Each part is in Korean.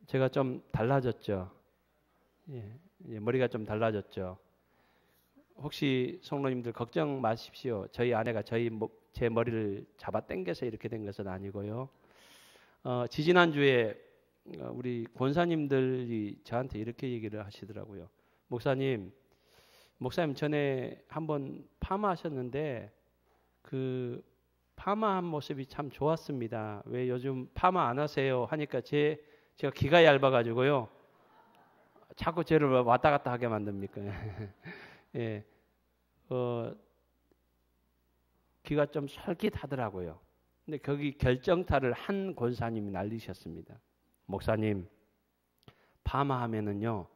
제가 좀 달라졌죠. 머리가 좀 달라졌죠. 혹시 성도님들 걱정 마십시오. 저희 아내가 제 머리를 잡아 당겨서 이렇게 된 것은 아니고요. 지지난주에 우리 권사님들이 저한테 이렇게 얘기를 하시더라고요. 목사님 전에 한번 파마하셨는데 그 파마한 모습이 참 좋았습니다. 왜 요즘 파마 안 하세요? 하니까 제가 기가 얇아가지고요. 자꾸 저를 왔다 갔다 하게 만듭니까? 예, 귀가 좀 솔깃하더라고요. 근데 거기 결정타를 한 권사님이 날리셨습니다. 목사님, 파마하면은요,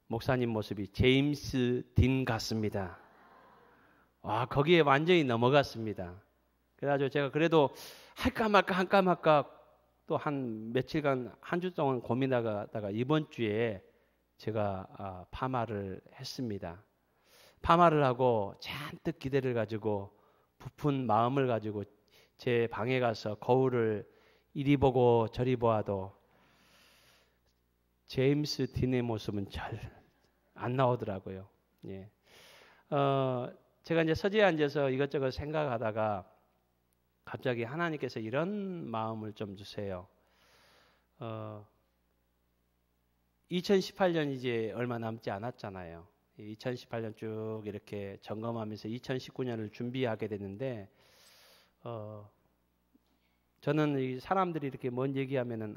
목사님 모습이 제임스 딘 같습니다. 와, 거기에 완전히 넘어갔습니다. 그래가지고 제가 그래도 할까 말까 또 한 며칠간 한 주 동안 고민하다가 이번 주에 제가 파마를 했습니다. 파마를 하고 잔뜩 기대를 가지고 부푼 마음을 가지고 제 방에 가서 거울을 이리 보고 저리 보아도 제임스 딘의 모습은 잘 안 나오더라고요. 예. 제가 이제 서재에 앉아서 이것저것 생각하다가 갑자기 하나님께서 이런 마음을 좀 주세요. 2018년 이제 얼마 남지 않았잖아요. 2018년 쭉 이렇게 점검하면서 2019년을 준비하게 됐는데, 저는 이 사람들이 이렇게 뭔 얘기하면은,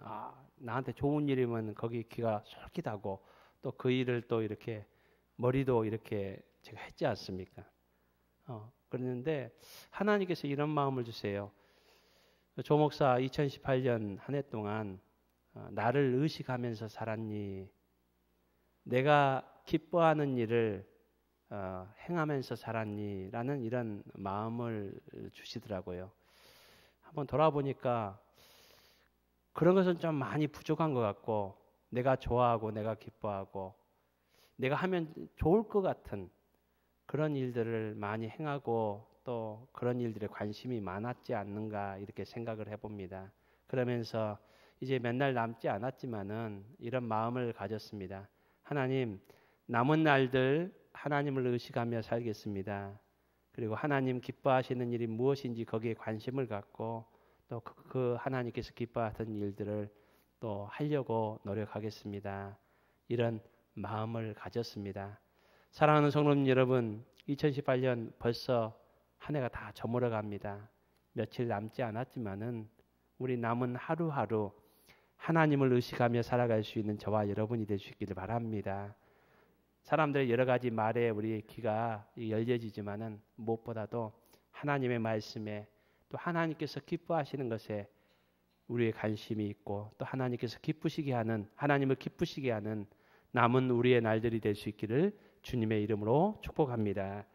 나한테 좋은 일이면 거기 귀가 솔깃하고 또 그 일을 또 이렇게 머리도 이렇게 제가 했지 않습니까? 그랬는데 하나님께서 이런 마음을 주세요. 조 목사 2018년 한 해 동안 나를 의식하면서 살았니? 내가 기뻐하는 일을 행하면서 살았니? 라는 이런 마음을 주시더라고요. 한번 돌아보니까 그런 것은 좀 많이 부족한 것 같고, 내가 좋아하고 내가 기뻐하고 내가 하면 좋을 것 같은 그런 일들을 많이 행하고 또 그런 일들에 관심이 많았지 않는가 이렇게 생각을 해봅니다. 그러면서 이제 몇 날 남지 않았지만은 이런 마음을 가졌습니다. 하나님, 남은 날들 하나님을 의식하며 살겠습니다. 그리고 하나님 기뻐하시는 일이 무엇인지 거기에 관심을 갖고 또 그 하나님께서 기뻐하던 일들을 또 하려고 노력하겠습니다. 이런 마음을 가졌습니다. 사랑하는 성도님 여러분, 2018년 벌써 한 해가 다 저물어 갑니다. 며칠 남지 않았지만은 우리 남은 하루하루 하나님을 의식하며 살아갈 수 있는 저와 여러분이 되시기를 바랍니다. 사람들의 여러 가지 말에 우리의 귀가 열려지지만은 무엇보다도 하나님의 말씀에 또 하나님께서 기뻐하시는 것에 우리의 관심이 있고 또 하나님께서 하나님을 기쁘시게 하는 남은 우리의 날들이 될 수 있기를 주님의 이름으로 축복합니다.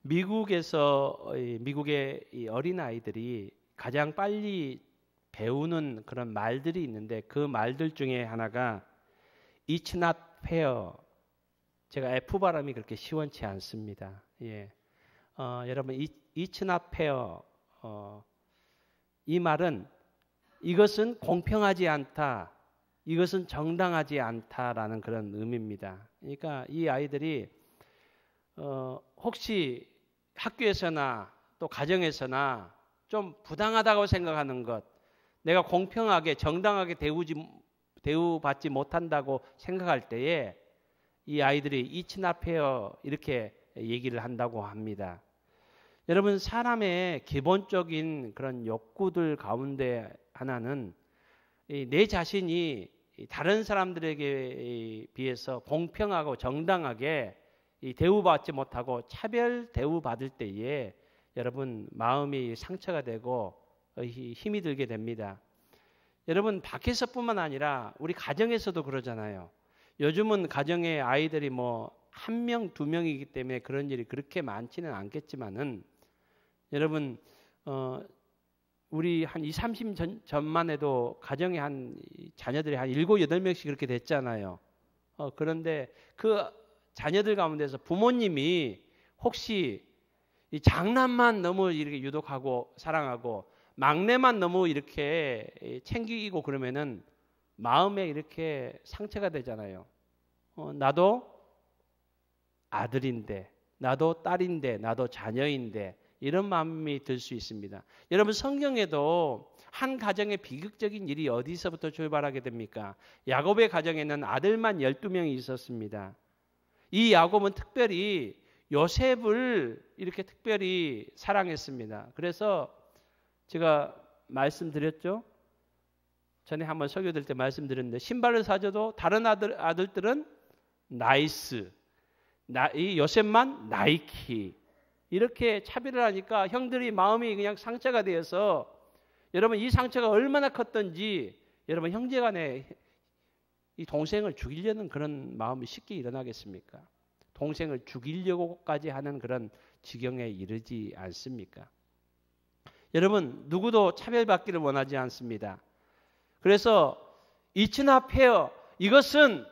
미국의 어린 아이들이 가장 빨리 배우는 그런 말들이 있는데 그 말들 중에 하나가 It's not fair. 제가 F 발음이 그렇게 시원치 않습니다. 여러분 It's not fair. 이 말은 이것은 공평하지 않다. 이것은 정당하지 않다라는 그런 의미입니다. 그러니까 이 아이들이 혹시 학교에서나 또 가정에서나 좀 부당하다고 생각하는 것, 내가 공평하게 정당하게 대우받지 못한다고 생각할 때에 이 아이들이 It's not fair 이렇게 얘기를 한다고 합니다. 여러분, 사람의 기본적인 그런 욕구들 가운데 하나는 내 자신이 다른 사람들에게 비해서 공평하고 정당하게 대우받지 못하고 차별 대우받을 때에 여러분 마음이 상처가 되고 힘이 들게 됩니다. 여러분, 밖에서뿐만 아니라 우리 가정에서도 그러잖아요. 요즘은 가정에 아이들이 한 명, 두 명이기 때문에 그런 일이 그렇게 많지는 않겠지만은 여러분, 우리 한 20, 30년 전만 해도 가정에 자녀들이 한 7, 8명씩 그렇게 됐잖아요. 그런데 그 자녀들 가운데서 부모님이 혹시 이 장난만 너무 이렇게 유독하고 사랑하고 막내만 너무 이렇게 챙기고 그러면은 마음에 이렇게 상처가 되잖아요. 나도 아들인데, 나도 딸인데, 나도 자녀인데 이런 마음이 들 수 있습니다. 여러분 성경에도 한 가정의 비극적인 일이 어디서부터 출발하게 됩니까? 야곱의 가정에는 아들만 12명이 있었습니다. 이 야곱은 특별히 요셉을 이렇게 특별히 사랑했습니다. 그래서 제가 말씀드렸죠. 전에 한번 설교 될 때 말씀드렸는데 신발을 사줘도 다른 아들들은 나이스, 이 요셉만 나이키 이렇게 차별을 하니까 형들이 마음이 그냥 상처가 되어서 여러분 이 상처가 얼마나 컸던지 여러분 형제간에 이 동생을 죽이려는 그런 마음이 쉽게 일어나겠습니까? 동생을 죽이려고까지 하는 그런 지경에 이르지 않습니까? 여러분 누구도 차별받기를 원하지 않습니다. 그래서 이치나 이것은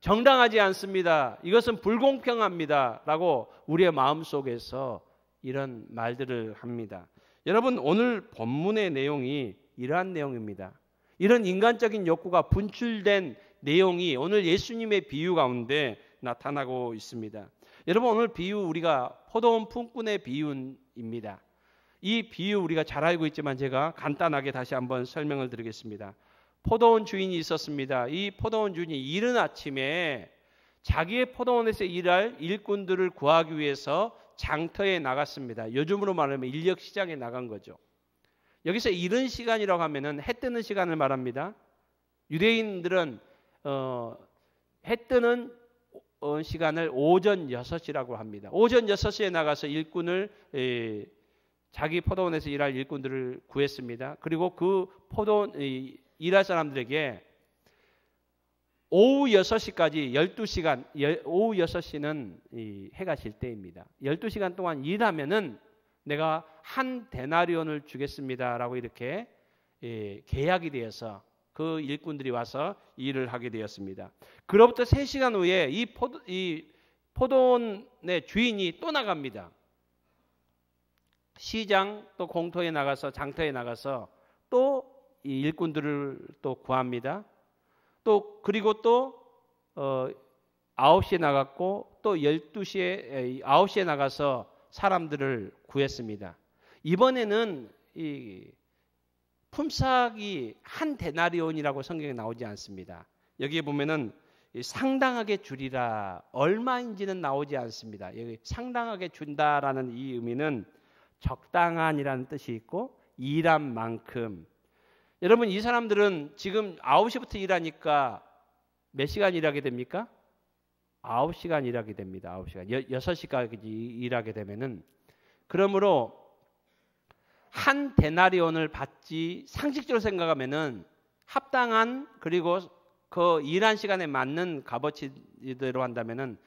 정당하지 않습니다. 이것은 불공평합니다. 라고 우리의 마음속에서 이런 말들을 합니다. 여러분 오늘 본문의 내용이 이러한 내용입니다. 이런 인간적인 욕구가 분출된 내용이 오늘 예수님의 비유 가운데 나타나고 있습니다. 여러분 오늘 비유 우리가 포도원 품꾼의 비유입니다. 이 비유 우리가 잘 알고 있지만 제가 간단하게 다시 한번 설명을 드리겠습니다. 포도원 주인이 있었습니다. 이 포도원 주인이 이른 아침에 자기의 포도원에서 일할 일꾼들을 구하기 위해서 장터에 나갔습니다. 요즘으로 말하면 인력 시장에 나간 거죠. 여기서 이른 시간이라고 하면은 해 뜨는 시간을 말합니다. 유대인들은 해 뜨는 시간을 오전 6시라고 합니다. 오전 6시에 나가서 일꾼을 자기 포도원에서 일할 일꾼들을 구했습니다. 그리고 그 포도원 일할 사람들에게 오후 6시까지 12시간, 오후 6시는 해가 질 때입니다. 12시간 동안 일하면은 내가 한 데나리온을 주겠습니다라고 이렇게 계약이 되어서 그 일꾼들이 와서 일을 하게 되었습니다. 그로부터 3시간 후에 이 포도원의 주인이 또 나갑니다. 시장 또 공터에 나가서 장터에 나가서 또 이 일꾼들을 또 구합니다. 또 그리고 또 9시에 나갔고 또 9시에 나가서 사람들을 구했습니다. 이번에는 이 품삯이 한 데나리온이라고 성경에 나오지 않습니다. 여기에 보면은 상당하게 주리라 얼마인지는 나오지 않습니다. 여기 상당하게 준다라는 이 의미는 적당한이라는 뜻이 있고 일한 만큼. 여러분 이 사람들은 지금 9시부터 일하니까 몇 시간 일하게 됩니까? 9시간 일하게 됩니다. 9시간. 6시까지 일하게 되면은 그러므로 한 데나리온을 받지 상식적으로 생각하면은 합당한 그리고 그 일한 시간에 맞는 값어치대로 한다면은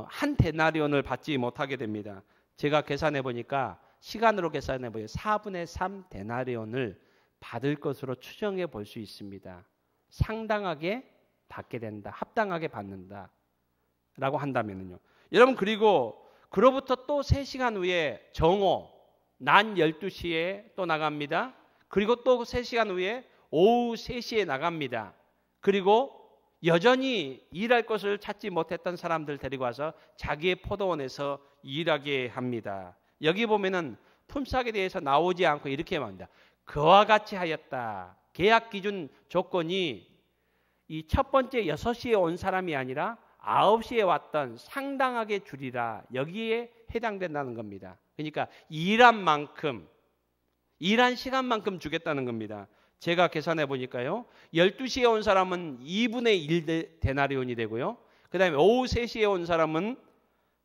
한 데나리온을 받지 못하게 됩니다. 제가 계산해 보니까 시간으로 계산해 보니까 4분의 3 데나리온을 받을 것으로 추정해 볼 수 있습니다. 상당하게 받게 된다. 합당하게 받는다. 라고 한다면요. 여러분 그리고 그로부터 또 3시간 후에 정오 낮 12시에 또 나갑니다. 그리고 또 3시간 후에 오후 3시에 나갑니다. 그리고 여전히 일할 것을 찾지 못했던 사람들 데리고 와서 자기의 포도원에서 일하게 합니다. 여기 보면은 품삯에 대해서 나오지 않고 이렇게 말합니다. 그와 같이 하였다. 계약 기준 조건이 이 첫 번째 6시에 온 사람이 아니라 9시에 왔던 상당하게 주리라. 여기에 해당된다는 겁니다. 그러니까 일한 만큼, 일한 시간만큼 주겠다는 겁니다. 제가 계산해 보니까요. 12시에 온 사람은 2분의 1 데나리온이 되고요. 그 다음에 오후 3시에 온 사람은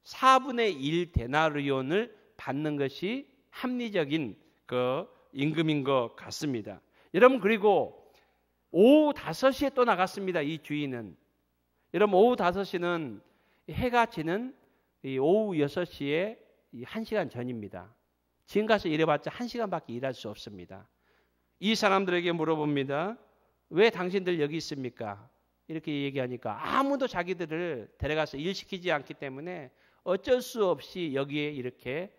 4분의 1 데나리온을 받는 것이 합리적인 그 임금인 것 같습니다. 여러분 그리고 오후 5시에 또 나갔습니다. 이 주인은. 여러분 오후 5시는 해가 지는 오후 6시에 1시간 전입니다. 지금 가서 일해봤자 1시간밖에 일할 수 없습니다. 이 사람들에게 물어봅니다. 왜 당신들 여기 있습니까? 이렇게 얘기하니까 아무도 자기들을 데려가서 일시키지 않기 때문에 어쩔 수 없이 여기에 이렇게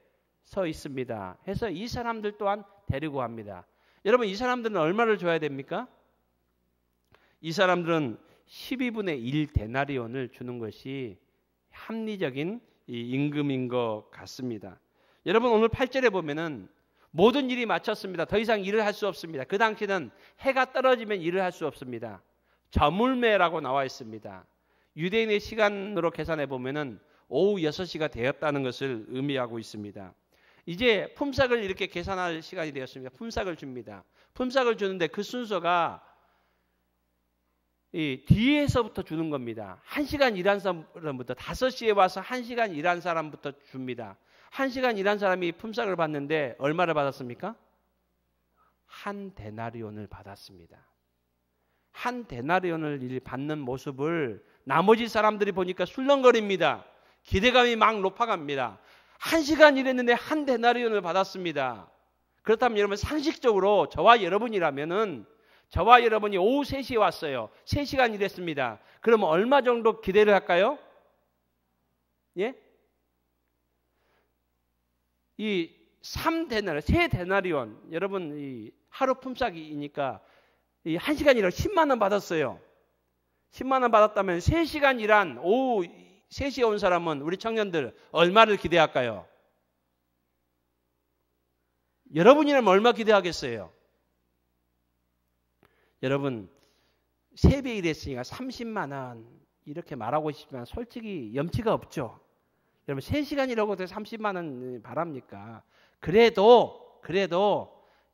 서 있습니다. 해서 이 사람들 또한 데리고 갑니다. 여러분 이 사람들은 얼마를 줘야 됩니까? 이 사람들은 12분의 1 데나리온을 주는 것이 합리적인 이 임금인 것 같습니다. 여러분 오늘 8절에 보면은 모든 일이 마쳤습니다. 더 이상 일을 할 수 없습니다. 그 당시는 해가 떨어지면 일을 할 수 없습니다. 저물매라고 나와 있습니다. 유대인의 시간으로 계산해 보면은 오후 6시가 되었다는 것을 의미하고 있습니다. 이제 품삯을 이렇게 계산할 시간이 되었습니다. 품삯을 줍니다. 품삯을 주는데 그 순서가 이 뒤에서부터 주는 겁니다. 1시간 일한 사람부터 5시에 와서 1시간 일한 사람부터 줍니다. 1시간 일한 사람이 품삯을 받는데 얼마를 받았습니까? 한 데나리온을 받았습니다. 한 데나리온을 받는 모습을 나머지 사람들이 보니까 술렁거립니다. 기대감이 막 높아갑니다. 1시간 일했는데 한 데나리온을 받았습니다. 그렇다면 여러분 상식적으로 저와 여러분이라면은 저와 여러분이 오후 3시에 왔어요. 3시간 일했습니다. 그러면 얼마 정도 기대를 할까요? 예? 이 3데나리온, 3데나리온, 여러분 이 하루 품삯이니까 이 1시간 일을 10만 원 받았어요. 10만 원 받았다면 3시간 일한 오후 3시에 온 사람은 우리 청년들 얼마를 기대할까요? 여러분이라면 얼마 기대하겠어요? 여러분 3배 일했으니까 30만 원 이렇게 말하고 싶지만 솔직히 염치가 없죠. 여러분 3시간 일하고 30만 원 바랍니까? 그래도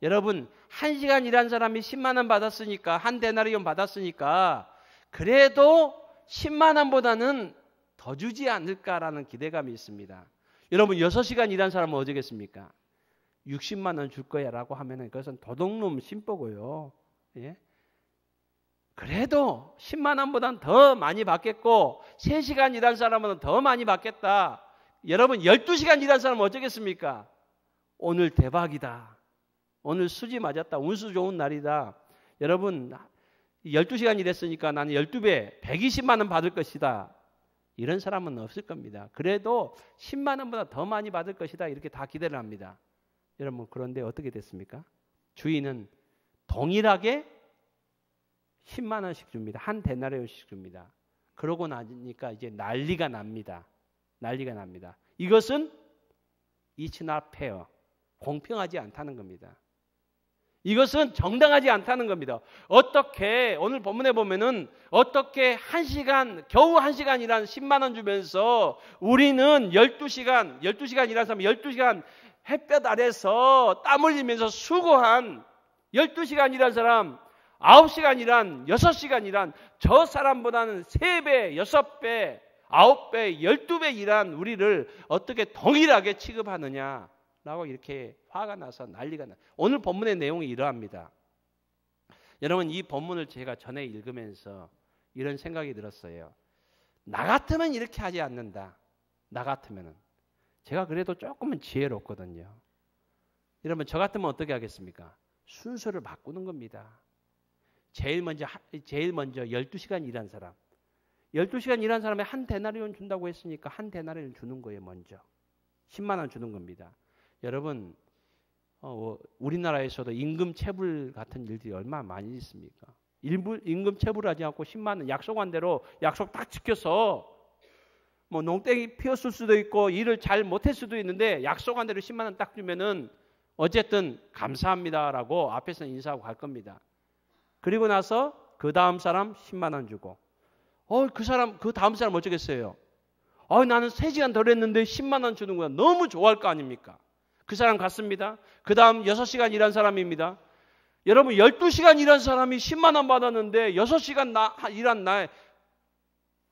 여러분 1시간 일한 사람이 10만 원 받았으니까 한 데나리온 받았으니까 그래도 10만 원보다는 더 주지 않을까라는 기대감이 있습니다. 여러분 6시간 일한 사람은 어쩌겠습니까? 60만 원 줄 거야 라고 하면 그것은 도둑놈 심보고요. 예? 그래도 10만 원보다는 더 많이 받겠고 3시간 일한 사람은 더 많이 받겠다. 여러분 12시간 일한 사람은 어쩌겠습니까? 오늘 대박이다. 오늘 수지 맞았다. 운수 좋은 날이다. 여러분 12시간 일했으니까 나는 12배 120만 원 받을 것이다. 이런 사람은 없을 겁니다. 그래도 10만 원보다 더 많이 받을 것이다. 이렇게 다 기대를 합니다. 여러분 그런데 어떻게 됐습니까? 주인은 동일하게 10만 원씩 줍니다. 한 데나리온씩 줍니다. 그러고 나니까 이제 난리가 납니다. 난리가 납니다. 이것은 It's not fair. 공평하지 않다는 겁니다. 이것은 정당하지 않다는 겁니다. 어떻게 오늘 본문에 보면은 어떻게 겨우 1시간 일한 10만 원 주면서 우리는 12시간 일한 사람 12시간 햇볕 아래서 땀 흘리면서 수고한 12시간 일한 사람 9시간 일한 6시간 일한 저 사람보다는 3배, 6배, 9배, 12배 일한 우리를 어떻게 동일하게 취급하느냐라고 이렇게 화가 나서 난리가 나. 오늘 본문의 내용이 이러합니다. 여러분 이 본문을 제가 전에 읽으면서 이런 생각이 들었어요. 나 같으면 이렇게 하지 않는다. 나 같으면은. 제가 그래도 조금은 지혜롭거든요. 여러분 저 같으면 어떻게 하겠습니까? 순서를 바꾸는 겁니다. 제일 먼저 12시간 일한 사람. 12시간 일한 사람에 한 데나리온 준다고 했으니까 한 데나리온 주는 거예요, 먼저. 10만 원 주는 겁니다. 여러분, 우리나라에서도 임금 체불 같은 일들이 얼마나 많이 있습니까? 임금 체불하지 않고 10만 원 약속한 대로 약속 딱 지켜서 뭐 농땡이 피었을 수도 있고 일을 잘 못했을 수도 있는데 약속한 대로 10만 원 딱 주면은 어쨌든 감사합니다라고 앞에서 인사하고 갈 겁니다. 그리고 나서 그 다음 사람 10만 원 주고 그 다음 사람 어쩌겠어요? 나는 3시간 덜 했는데 10만 원 주는 거야. 너무 좋아할 거 아닙니까? 그 사람 갔습니다. 그 다음 6시간 일한 사람입니다. 여러분 12시간 일한 사람이 10만 원 받았는데 6시간 일한 날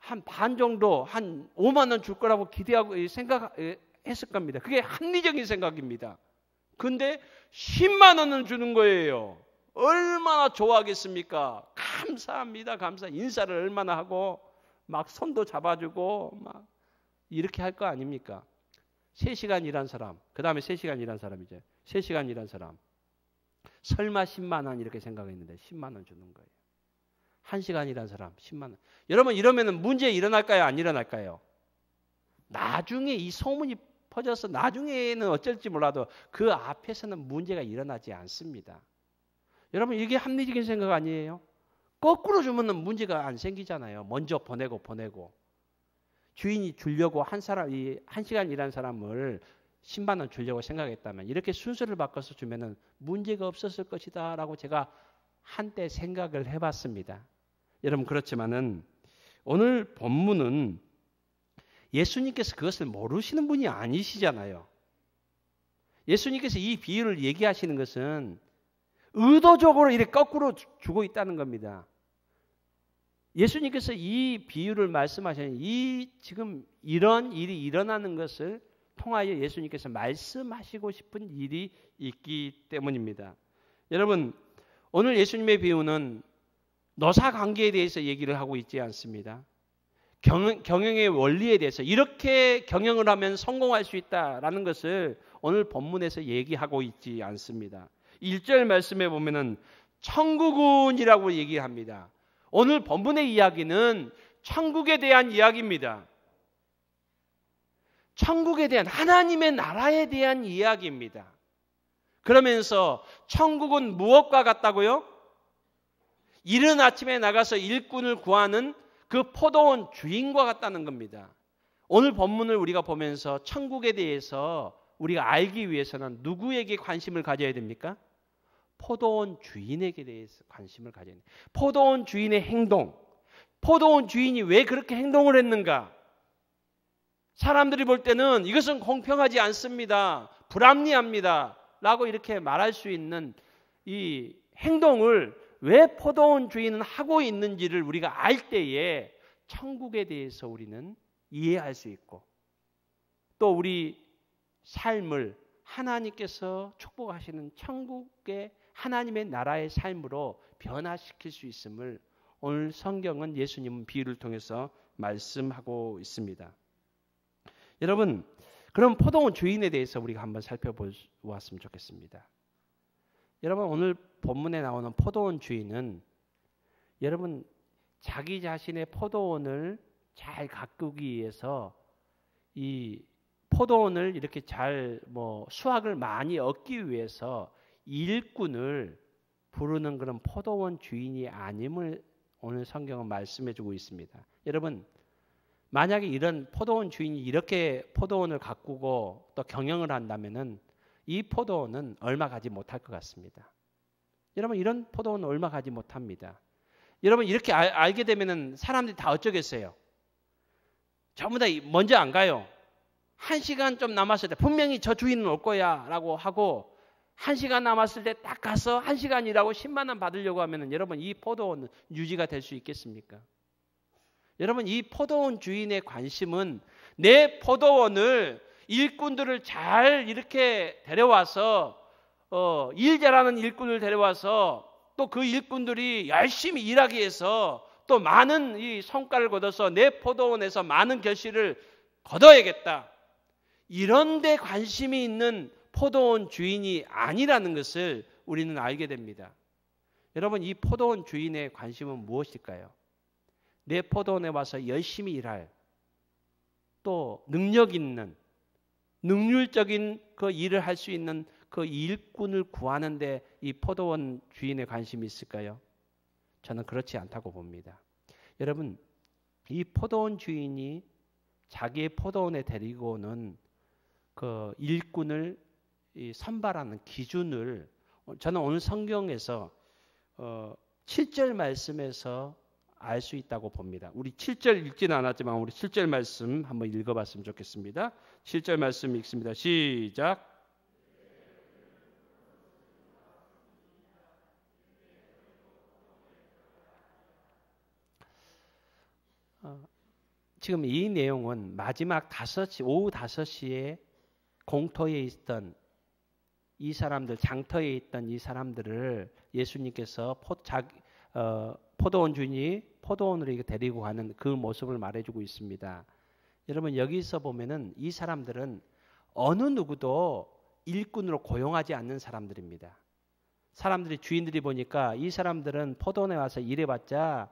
한 반 정도 한 5만 원 줄 거라고 기대하고 생각했을 겁니다. 그게 합리적인 생각입니다. 근데 10만 원은 주는 거예요. 얼마나 좋아하겠습니까? 감사합니다. 인사를 얼마나 하고 막 손도 잡아주고 막 이렇게 할 거 아닙니까? 3시간 일한 사람, 그 다음에 3시간 일한 사람이죠. 3시간 일한 사람. 설마 10만 원 이렇게 생각했는데 10만 원 주는 거예요. 1시간 일한 사람 10만 원. 여러분 이러면 문제 일어날까요? 안 일어날까요? 나중에 이 소문이 퍼져서 나중에는 어쩔지 몰라도 그 앞에서는 문제가 일어나지 않습니다. 여러분 이게 합리적인 생각 아니에요? 거꾸로 주면은 문제가 안 생기잖아요. 먼저 보내고 주인이 주려고 한 시간 일한 사람을 10만 원 주려고 생각했다면 이렇게 순서를 바꿔서 주면은 문제가 없었을 것이다라고 제가 한때 생각을 해봤습니다. 여러분 그렇지만은 오늘 본문은 예수님께서 그것을 모르시는 분이 아니시잖아요. 예수님께서 이 비유를 얘기하시는 것은 의도적으로 이렇게 거꾸로 주고 있다는 겁니다. 예수님께서 이 비유를 말씀하시는 지금 이런 일이 일어나는 것을 통하여 예수님께서 말씀하시고 싶은 일이 있기 때문입니다. 여러분 오늘 예수님의 비유는 노사 관계에 대해서 얘기를 하고 있지 않습니다. 경영의 원리에 대해서 이렇게 경영을 하면 성공할 수 있다라는 것을 오늘 본문에서 얘기하고 있지 않습니다. 1절 말씀에 보면은 천국은이라고 얘기합니다. 오늘 본문의 이야기는 천국에 대한 이야기입니다. 천국에 대한 하나님의 나라에 대한 이야기입니다. 그러면서 천국은 무엇과 같다고요? 이른 아침에 나가서 일꾼을 구하는 그 포도원 주인과 같다는 겁니다. 오늘 본문을 우리가 보면서 천국에 대해서 우리가 알기 위해서는 누구에게 관심을 가져야 됩니까? 포도원 주인에게 대해서 관심을 가져야 됩니다. 포도원 주인의 행동, 포도원 주인이 왜 그렇게 행동을 했는가? 사람들이 볼 때는 이것은 공평하지 않습니다. 불합리합니다. 라고 이렇게 말할 수 있는 이 행동을 왜 포도원 주인은 하고 있는지를 우리가 알 때에 천국에 대해서 우리는 이해할 수 있고 또 우리 삶을 하나님께서 축복하시는 천국의 하나님의 나라의 삶으로 변화시킬 수 있음을 오늘 성경은 예수님은 비유를 통해서 말씀하고 있습니다. 여러분, 그럼 포도원 주인에 대해서 우리가 한번 살펴보았으면 좋겠습니다. 여러분, 오늘 본문에 나오는 포도원 주인은 여러분 자기 자신의 포도원을 잘 가꾸기 위해서 이 포도원을 이렇게 잘 수확을 많이 얻기 위해서 일꾼을 부르는 그런 포도원 주인이 아님을 오늘 성경은 말씀해주고 있습니다. 여러분 만약에 이런 포도원 주인이 이렇게 포도원을 가꾸고 또 경영을 한다면은 이 포도원은 얼마 가지 못할 것 같습니다. 여러분 이런 포도원은 얼마 가지 못합니다. 여러분 이렇게 알게 되면은 사람들이 다 어쩌겠어요? 전부 다 먼저 안 가요. 1시간 좀 남았을 때 분명히 저 주인은 올 거야 라고 하고 1시간 남았을 때 딱 가서 1시간 일하고 10만 원 받으려고 하면은 여러분 이 포도원은 유지가 될 수 있겠습니까? 여러분 이 포도원 주인의 관심은 내 포도원을 일꾼들을 잘 이렇게 데려와서 일 잘하는 일꾼을 데려와서 또 그 일꾼들이 열심히 일하기 위해서 또 많은 이 성과를 거둬서 내 포도원에서 많은 결실을 거둬야겠다. 이런 데 관심이 있는 포도원 주인이 아니라는 것을 우리는 알게 됩니다. 여러분 이 포도원 주인의 관심은 무엇일까요? 내 포도원에 와서 열심히 일할 또 능력 있는 능률적인 그 일을 할 수 있는 그 일꾼을 구하는데 이 포도원 주인의 관심이 있을까요? 저는 그렇지 않다고 봅니다. 여러분 이 포도원 주인이 자기의 포도원에 데리고 오는 그 일꾼을 선발하는 기준을 저는 오늘 성경에서 7절 말씀에서 알 수 있다고 봅니다. 우리 7절 읽지는 않았지만 우리 7절 말씀 한번 읽어봤으면 좋겠습니다. 7절 말씀 읽습니다. 시작. 지금 이 내용은 마지막 오후 5시에 공터에 있던 이 사람들, 장터에 있던 이 사람들을 예수님께서 포도원 주인이 포도원으로 데리고 가는 그 모습을 말해주고 있습니다. 여러분 여기서 보면은 이 사람들은 어느 누구도 일꾼으로 고용하지 않는 사람들입니다. 사람들이 주인들이 보니까 이 사람들은 포도원에 와서 일해봤자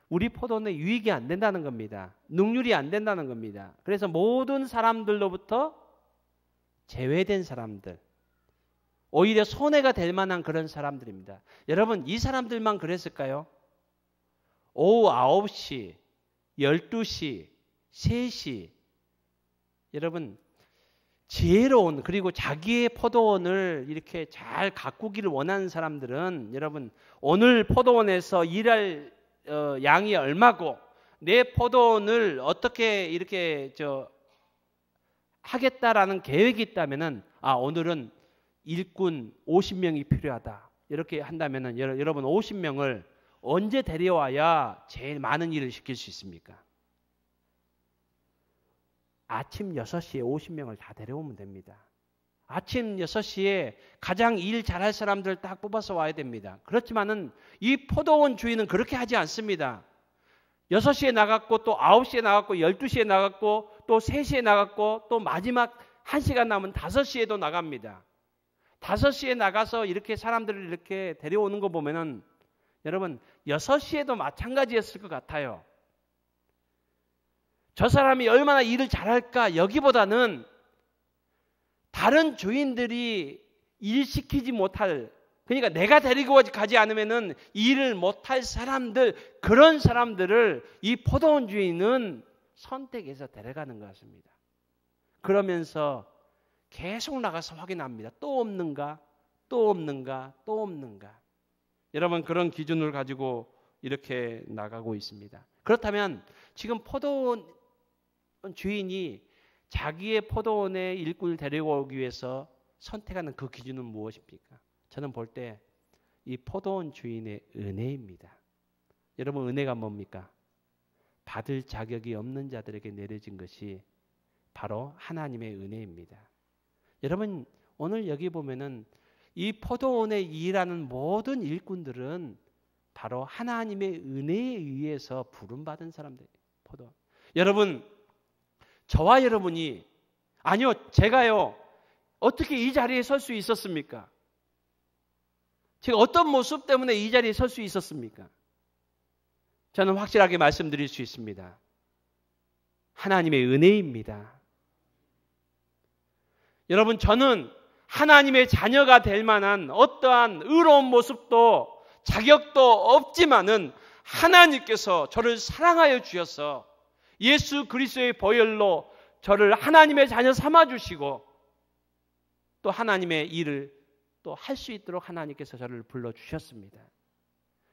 우리 포도원에 유익이 안 된다는 겁니다. 능률이 안 된다는 겁니다. 그래서 모든 사람들로부터 제외된 사람들, 오히려 손해가 될 만한 그런 사람들입니다. 여러분, 이 사람들만 그랬을까요? 오후 9시, 12시, 3시. 여러분, 지혜로운 그리고 자기의 포도원을 이렇게 잘 가꾸기를 원하는 사람들은 여러분, 오늘 포도원에서 일할 양이 얼마고 내 포도원을 어떻게 이렇게 하겠다라는 계획이 있다면은 오늘은 일꾼 50명이 필요하다. 이렇게 한다면은 여러분 50명을 언제 데려와야 제일 많은 일을 시킬 수 있습니까? 아침 6시에 50명을 다 데려오면 됩니다. 아침 6시에 가장 일 잘할 사람들 딱 뽑아서 와야 됩니다. 그렇지만은 이 포도원 주인은 그렇게 하지 않습니다. 6시에 나갔고 또 9시에 나갔고 12시에 나갔고 또 3시에 나갔고 또 마지막 1시간 남은 5시에도 나갑니다. 5시에 나가서 이렇게 사람들을 이렇게 데려오는 거 보면은 여러분 6시에도 마찬가지였을 것 같아요. 저 사람이 얼마나 일을 잘할까 여기보다는 다른 주인들이 일시키지 못할, 그러니까 내가 데리고 가지 않으면은 일을 못할 사람들, 그런 사람들을 이 포도원 주인은 선택해서 데려가는 것 같습니다. 그러면서 계속 나가서 확인합니다. 또 없는가? 또 없는가? 또 없는가? 여러분, 그런 기준을 가지고 이렇게 나가고 있습니다. 그렇다면 지금 포도원 주인이 자기의 포도원에 일꾼을 데려오기 위해서 선택하는 그 기준은 무엇입니까? 저는 볼 때 이 포도원 주인의 은혜입니다. 여러분, 은혜가 뭡니까? 받을 자격이 없는 자들에게 내려진 것이 바로 하나님의 은혜입니다. 여러분, 오늘 여기 보면은 이 포도원에 일하는 모든 일꾼들은 바로 하나님의 은혜에 의해서 부름받은 사람들이에요. 포도원. 여러분, 저와 여러분이, 아니요, 제가요, 어떻게 이 자리에 설 수 있었습니까? 제가 어떤 모습 때문에 이 자리에 설 수 있었습니까? 저는 확실하게 말씀드릴 수 있습니다. 하나님의 은혜입니다. 여러분, 저는 하나님의 자녀가 될 만한 어떠한 의로운 모습도 자격도 없지만은 하나님께서 저를 사랑하여 주셔서 예수 그리스도의 보혈로 저를 하나님의 자녀 삼아 주시고 또 하나님의 일을 또 할 수 있도록 하나님께서 저를 불러 주셨습니다.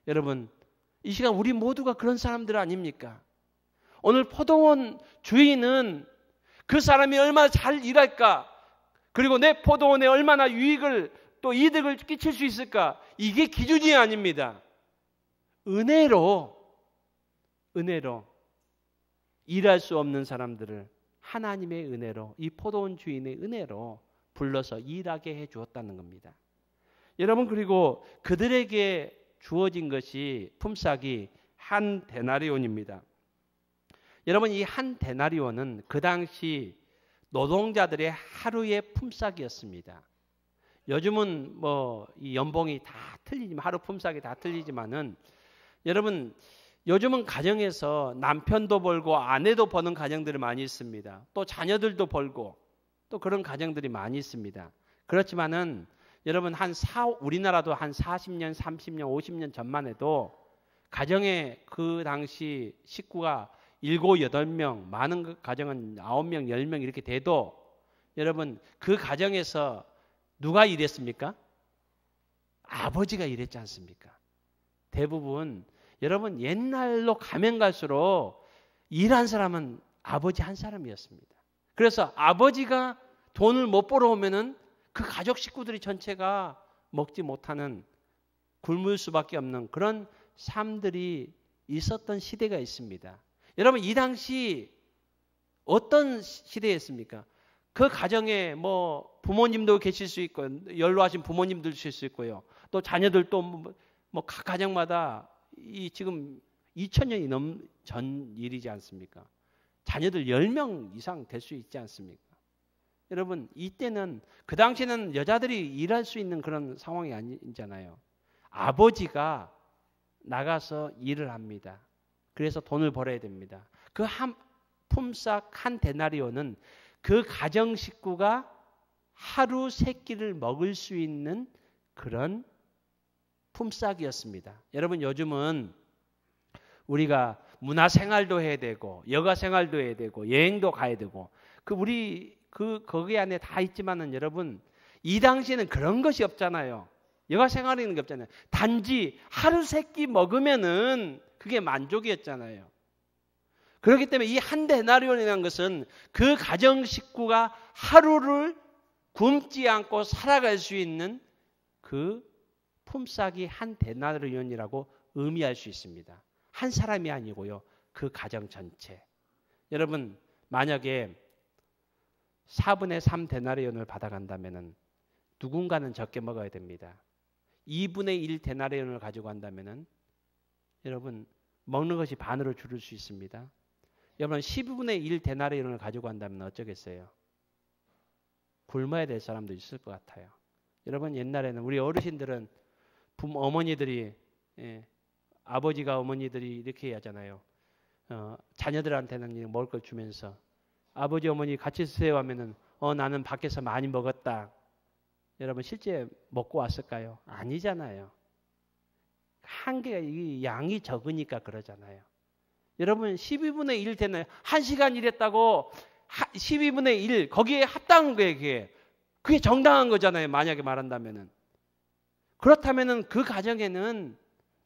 여러분, 이 시간 우리 모두가 그런 사람들 아닙니까? 오늘 포도원 주인은 그 사람이 얼마나 잘 일할까, 그리고 내 포도원에 얼마나 유익을 또 이득을 끼칠 수 있을까, 이게 기준이 아닙니다. 은혜로 일할 수 없는 사람들을 하나님의 은혜로, 이 포도원 주인의 은혜로 불러서 일하게 해 주었다는 겁니다. 여러분, 그리고 그들에게 주어진 것이 품삯이 한 데나리온입니다. 여러분, 이 한 데나리온은 그 당시 노동자들의 하루의 품삯이었습니다. 요즘은 이 연봉이 다 틀리지만, 하루 품삯이 다 틀리지만은 여러분, 요즘은 가정에서 남편도 벌고 아내도 버는 가정들이 많이 있습니다. 또 자녀들도 벌고 또 그런 가정들이 많이 있습니다. 그렇지만은 여러분, 우리나라도 한 40년, 30년, 50년 전만 해도 가정에 그 당시 식구가 7, 8명, 많은 가정은 9명, 10명 이렇게 돼도 여러분, 그 가정에서 누가 일했습니까? 아버지가 일했지 않습니까? 대부분 여러분, 옛날로 가면 갈수록 일한 사람은 아버지 한 사람이었습니다. 그래서 아버지가 돈을 못 벌어오면은 그 가족 식구들이 전체가 먹지 못하는, 굶을 수밖에 없는 그런 삶들이 있었던 시대가 있습니다. 여러분, 이 당시 어떤 시대였습니까? 그 가정에 부모님도 계실 수 있고, 연로하신 부모님도 계실 수 있고요. 또 자녀들도 각 가정마다 이 지금 2000년이 전 일이지 않습니까? 자녀들 10명 이상 될 수 있지 않습니까? 여러분, 이때는, 그 당시에는 여자들이 일할 수 있는 그런 상황이 아니잖아요. 아버지가 나가서 일을 합니다. 그래서 돈을 벌어야 됩니다. 그 품삯 한 데나리온은 그 가정 식구가 하루 세 끼를 먹을 수 있는 그런 품삯이었습니다. 여러분 요즘은 우리가 문화생활도 해야 되고 여가생활도 해야 되고 여행도 가야 되고 거기 안에 다 있지만은 여러분 이 당시에는 그런 것이 없잖아요. 여가생활이라는 게 없잖아요. 단지 하루 세 끼 먹으면은 그게 만족이었잖아요. 그렇기 때문에 이 한 데나리온이라는 것은 그 가정 식구가 하루를 굶지 않고 살아갈 수 있는 그 품삯이 한 데나리온이라고 의미할 수 있습니다. 한 사람이 아니고요. 그 가정 전체. 여러분 만약에 4분의 3 데나리온을 받아간다면 누군가는 적게 먹어야 됩니다. 2분의 1 데나리온을 가지고 간다면 여러분 먹는 것이 반으로 줄을 수 있습니다. 여러분 10분의 1 데나리온을 가지고 간다면 어쩌겠어요? 굶어야 될 사람도 있을 것 같아요. 여러분 옛날에는 우리 어르신들은 어머니들이 아버지가 어머니들이 이렇게 하잖아요. 자녀들한테는 먹을 걸 주면서 아버지 어머니 같이 드세요 하면은 나는 밖에서 많이 먹었다. 여러분 실제 먹고 왔을까요? 아니잖아요. 한계가 양이 적으니까 그러잖아요. 여러분 12분의 1 되나요? 1시간 일했다고 12분의 1 거기에 합당한 거예요. 그게 정당한 거잖아요. 만약에 말한다면은. 그렇다면은 그 가정에는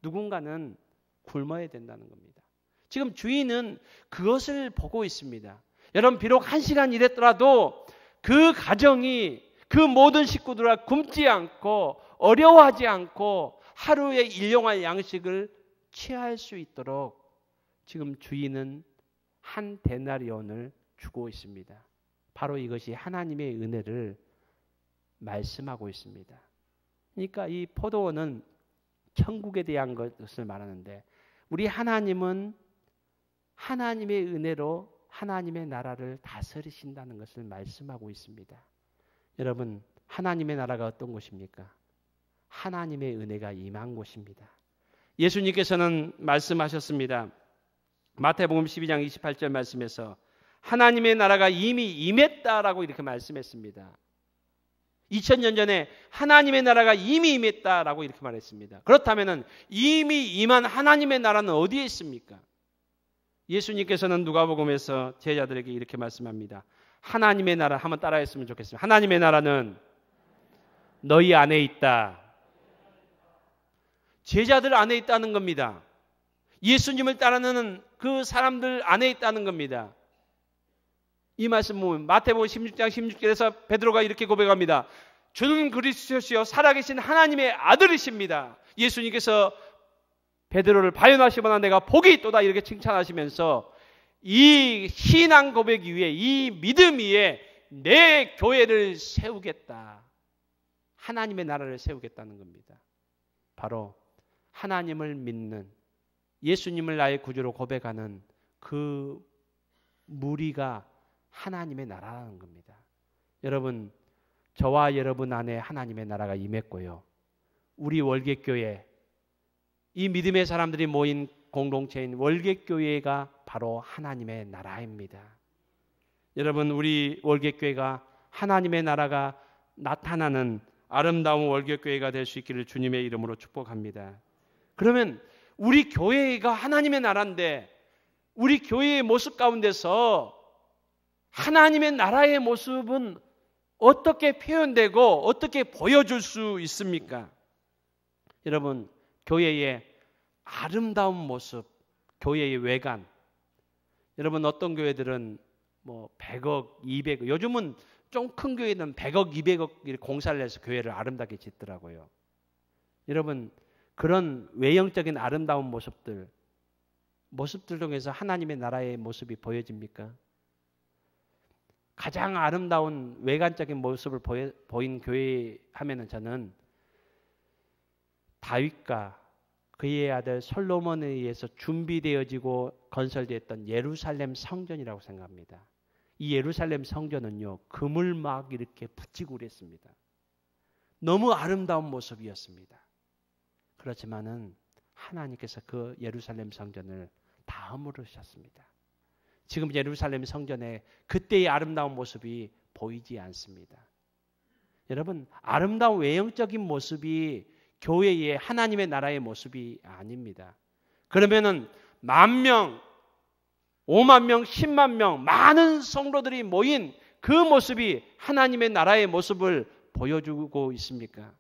누군가는 굶어야 된다는 겁니다. 지금 주인은 그것을 보고 있습니다. 여러분 비록 1시간 일했더라도 그 가정이 그 모든 식구들과 굶지 않고 어려워하지 않고 하루의 일용할 양식을 취할 수 있도록 지금 주인은 한 데나리온을 주고 있습니다. 바로 이것이 하나님의 은혜를 말씀하고 있습니다. 그러니까 이 포도원은 천국에 대한 것을 말하는데 우리 하나님은 하나님의 은혜로 하나님의 나라를 다스리신다는 것을 말씀하고 있습니다. 여러분 하나님의 나라가 어떤 곳입니까? 하나님의 은혜가 임한 곳입니다. 예수님께서는 말씀하셨습니다. 마태복음 12장 28절 말씀에서 하나님의 나라가 이미 임했다라고 이렇게 말씀했습니다. 2000년 전에 하나님의 나라가 이미 임했다라고 이렇게 말했습니다. 그렇다면 이미 임한 하나님의 나라는 어디에 있습니까? 예수님께서는 누가복음에서 제자들에게 이렇게 말씀합니다. 하나님의 나라 한번 따라했으면 좋겠습니다. 하나님의 나라는 너희 안에 있다. 제자들 안에 있다는 겁니다. 예수님을 따르는 그 사람들 안에 있다는 겁니다. 이 말씀 보면 마태복음 16장 16절에서 베드로가 이렇게 고백합니다. 주는 그리스도시요 살아계신 하나님의 아들이십니다. 예수님께서 베드로를 발견하시거나 내가 복이 있도다 이렇게 칭찬하시면서 이 신앙 고백 위에 이 믿음 위에 내 교회를 세우겠다. 하나님의 나라를 세우겠다는 겁니다. 바로 하나님을 믿는 예수님을 나의 구주로 고백하는 그 무리가 하나님의 나라라는 겁니다. 여러분 저와 여러분 안에 하나님의 나라가 임했고요. 우리 월계교회 이 믿음의 사람들이 모인 공동체인 월계교회가 바로 하나님의 나라입니다. 여러분 우리 월계교회가 하나님의 나라가 나타나는 아름다운 월계교회가 될 수 있기를 주님의 이름으로 축복합니다. 그러면 우리 교회가 하나님의 나라인데 우리 교회의 모습 가운데서 하나님의 나라의 모습은 어떻게 표현되고 어떻게 보여줄 수 있습니까? 여러분 교회의 아름다운 모습, 교회의 외관. 여러분 어떤 교회들은 100억, 200억, 요즘은 좀 큰 교회는 100억, 200억 공사를 해서 교회를 아름답게 짓더라고요. 여러분 그런 외형적인 아름다운 모습들 중에서 하나님의 나라의 모습이 보여집니까? 가장 아름다운 외관적인 모습을 보인 교회 하면은 저는 다윗과 그의 아들 솔로몬에 의해서 준비되어지고 건설되었던 예루살렘 성전이라고 생각합니다. 이 예루살렘 성전은요, 금을 막 이렇게 붙이고 그랬습니다. 너무 아름다운 모습이었습니다. 그렇지만은 하나님께서 그 예루살렘 성전을 다 허물으셨습니다. 지금 예루살렘 성전에 그때의 아름다운 모습이 보이지 않습니다. 여러분, 아름다운 외형적인 모습이 교회의 하나님의 나라의 모습이 아닙니다. 그러면은 10,000명, 50,000명, 100,000명 많은 성도들이 모인 그 모습이 하나님의 나라의 모습을 보여주고 있습니까?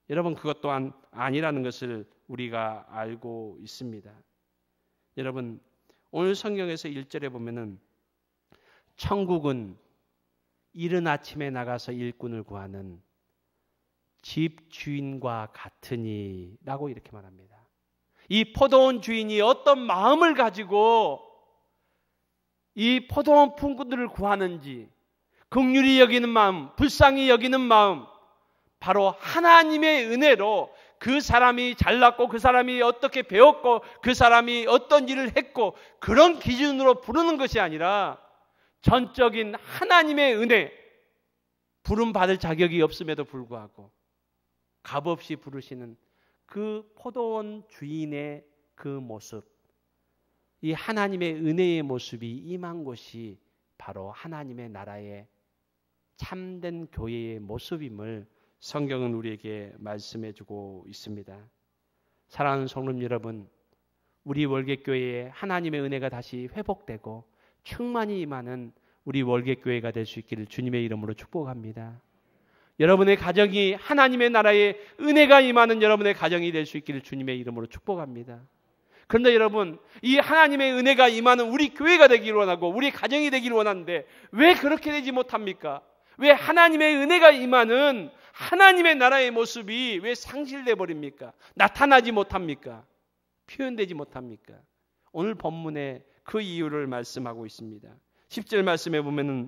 여러분, 그것 또한 아니라는 것을 우리가 알고 있습니다. 여러분, 오늘 성경에서 1절에 보면은 천국은 이른 아침에 나가서 일꾼을 구하는 집 주인과 같으니 라고 이렇게 말합니다. 이 포도원 주인이 어떤 마음을 가지고 이 포도원 품꾼들을 구하는지, 긍휼히 여기는 마음, 불쌍히 여기는 마음, 바로 하나님의 은혜로 그 사람이 잘났고 그 사람이 어떻게 배웠고 그 사람이 어떤 일을 했고 그런 기준으로 부르는 것이 아니라 전적인 하나님의 은혜, 부름 받을 자격이 없음에도 불구하고 값없이 부르시는 그 포도원 주인의 그 모습, 이 하나님의 은혜의 모습이 임한 곳이 바로 하나님의 나라의 참된 교회의 모습임을 성경은 우리에게 말씀해 주고 있습니다. 사랑하는 성도 여러분, 우리 월계교회에 하나님의 은혜가 다시 회복되고 충만히 임하는 우리 월계교회가 될 수 있기를 주님의 이름으로 축복합니다. 여러분의 가정이 하나님의 나라의 은혜가 임하는 여러분의 가정이 될 수 있기를 주님의 이름으로 축복합니다. 그런데 여러분, 이 하나님의 은혜가 임하는 우리 교회가 되기를 원하고 우리 가정이 되기를 원하는데 왜 그렇게 되지 못합니까? 왜 하나님의 은혜가 임하는 하나님의 나라의 모습이 왜 상실돼 버립니까? 나타나지 못합니까? 표현되지 못합니까? 오늘 본문에 그 이유를 말씀하고 있습니다. 10절 말씀에 보면은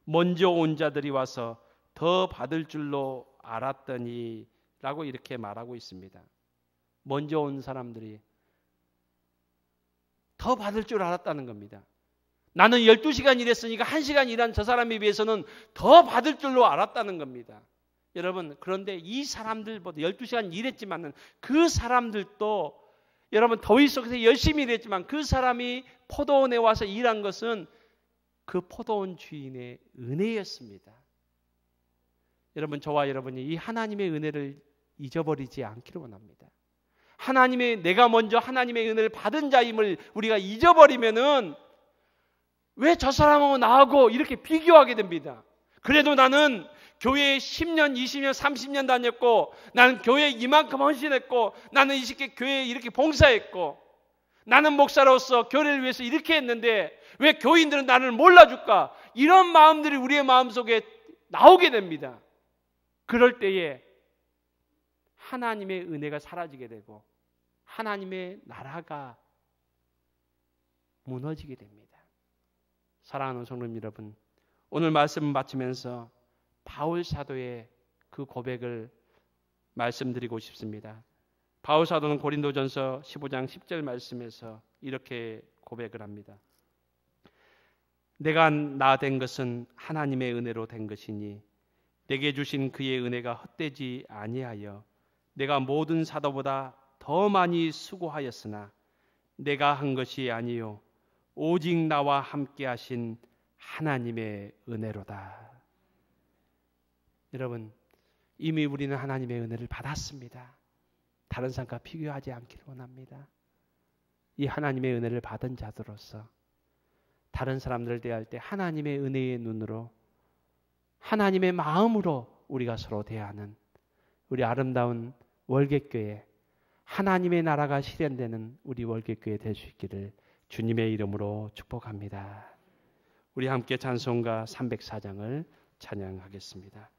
먼저 온 자들이 와서 더 받을 줄로 알았더니 라고 이렇게 말하고 있습니다. 먼저 온 사람들이 더 받을 줄 알았다는 겁니다. 나는 12시간 일했으니까 1시간 일한 저 사람에 비해서는 더 받을 줄로 알았다는 겁니다. 여러분, 그런데 이 사람들보다 12시간 일했지만은 그 사람들도 여러분 더위 속에서 열심히 일했지만 그 사람이 포도원에 와서 일한 것은 그 포도원 주인의 은혜였습니다. 여러분, 저와 여러분이 이 하나님의 은혜를 잊어버리지 않기를 원합니다. 내가 먼저 하나님의 은혜를 받은 자임을 우리가 잊어버리면은 왜 저 사람하고 나하고 이렇게 비교하게 됩니다. 그래도 나는 교회에 10년, 20년, 30년 다녔고 나는 교회에 이만큼 헌신했고 나는 이렇게 교회에 이렇게 봉사했고 나는 목사로서 교회를 위해서 이렇게 했는데 왜 교인들은 나를 몰라줄까? 이런 마음들이 우리의 마음속에 나오게 됩니다. 그럴 때에 하나님의 은혜가 사라지게 되고 하나님의 나라가 무너지게 됩니다. 사랑하는 성도 여러분, 오늘 말씀을 마치면서 바울 사도의 그 고백을 말씀드리고 싶습니다. 바울 사도는 고린도전서 15장 10절 말씀에서 이렇게 고백을 합니다. 내가 나 된 것은 하나님의 은혜로 된 것이니 내게 주신 그의 은혜가 헛되지 아니하여 내가 모든 사도보다 더 많이 수고하였으나 내가 한 것이 아니요 오직 나와 함께 하신 하나님의 은혜로다. 여러분, 이미 우리는 하나님의 은혜를 받았습니다. 다른 사람과 비교하지 않기를 원합니다. 이 하나님의 은혜를 받은 자들로서 다른 사람들을 대할 때 하나님의 은혜의 눈으로 하나님의 마음으로 우리가 서로 대하는 우리 아름다운 월계교회, 하나님의 나라가 실현되는 우리 월계교회 될 수 있기를 주님의 이름으로 축복합니다. 우리 함께 찬송가 304장을 찬양하겠습니다.